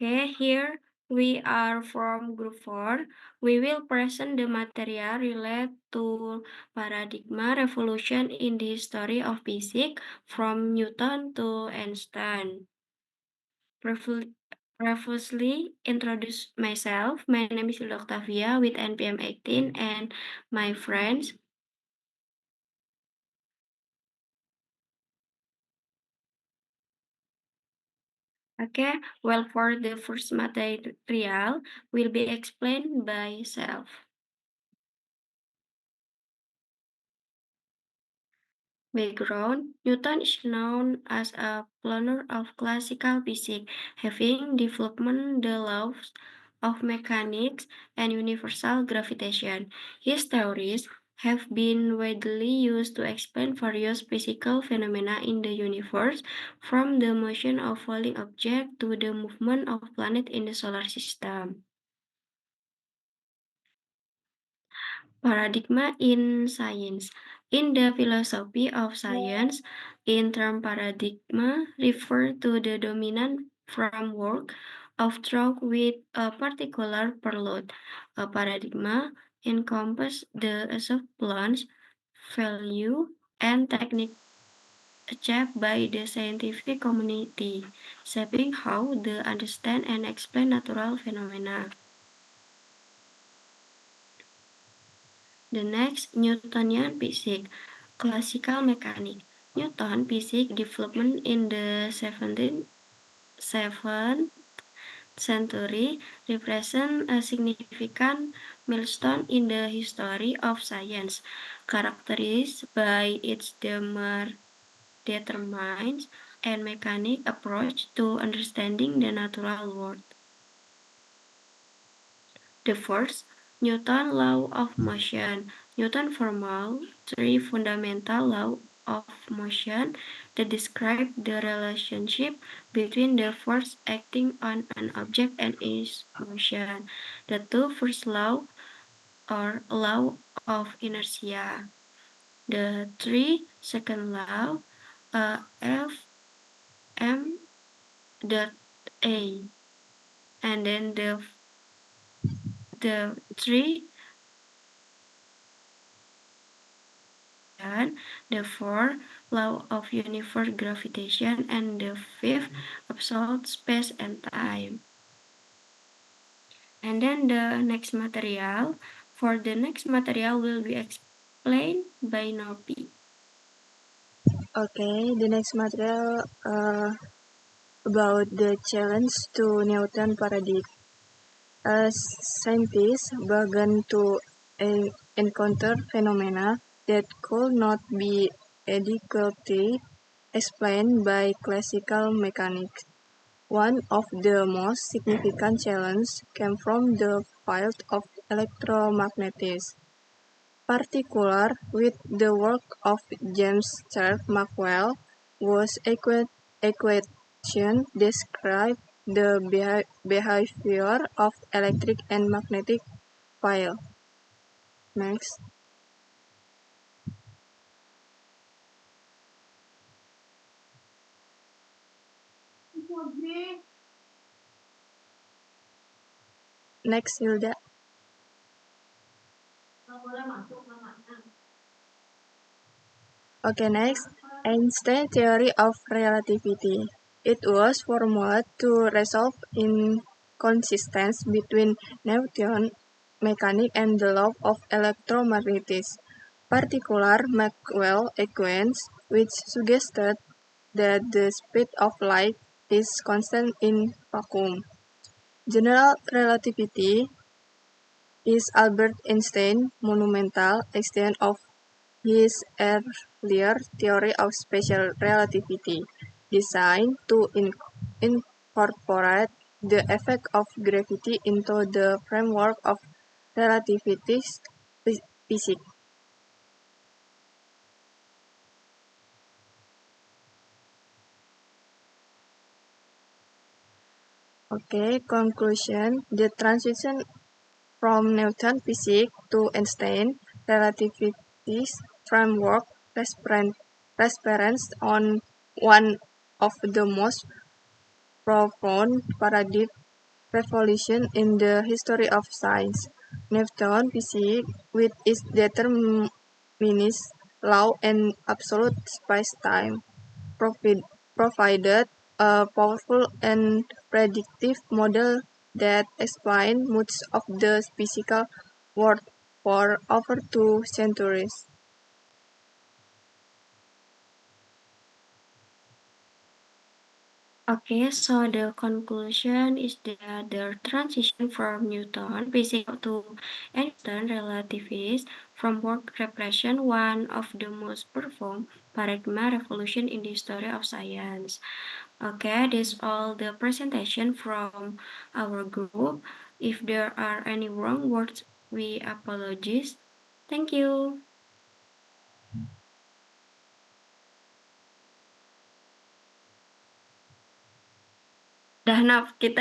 Okay, here we are from group 4. We will present the material related to paradigm revolution in the history of physics from Newton to Einstein. Previously introduce myself. My name is Hilda Octavia with NPM 18 and my friends. Okay, well, for the first material will be explained by self. Background: Newton is known as a pioneer of classical physics, having developed the laws of mechanics and universal gravitation. His theories have been widely used to explain various physical phenomena in the universe, from the motion of falling objects to the movement of planets in the solar system. Paradigm in science. In the philosophy of science, in term paradigm refer to the dominant framework of thought with a particular pursuit. A paradigm encompasses the assumptions, value, and technique achieved by the scientific community, shaping how they understand and explain natural phenomena. The next, Newtonian physics, classical mechanics. Newton physics development in the 7th century represent a significant milestone in the history of science, characterized by its determined and mechanic approach to understanding the natural world. The first, Newton's law of motion. Newton formulated three fundamental laws of motion that describe the relationship between the force acting on an object and its motion. The two first laws are law of inertia. The three second law, F m dot a, and then the three the fourth law of universal gravitation, and the fifth absolute space and time. And then the next material. For the next material will be explained by Nopi. Okay, the next material about the challenge to Newton paradigm. As scientists began to encounter phenomena that could not be adequately explained by classical mechanics. One of the most significant challenges came from the field of electromagnetism, particular with the work of James Clerk Maxwell, whose equation describe the behavior of electric and magnetic field. Next. Next, Hilda. Okay, next. Einstein's theory of relativity. It was formulated to resolve inconsistency between Newton's mechanics and the law of electromagnetism, particular Maxwell equations, which suggested that the speed of light is constant in vacuum. General relativity is Albert Einstein's monumental extension of his earlier theory of special relativity, designed to incorporate the effect of gravity into the framework of relativist physics. Okay, conclusion. The transition from Newton physics to Einstein relativist framework represents on one of the most profound paradigm revolution in the history of science. Newton physics, with its determinist law and absolute space-time, provided a powerful and predictive model that explained much of the physical world for over 2 centuries. Okay, so the conclusion is that the transition from Newton physics to Einstein relativities from work represent one of the most profound paradigm revolution in the history of science. Okay, this all the presentation from our group. If there are any wrong words, we apologize. Thank you. Dah, Naf, kita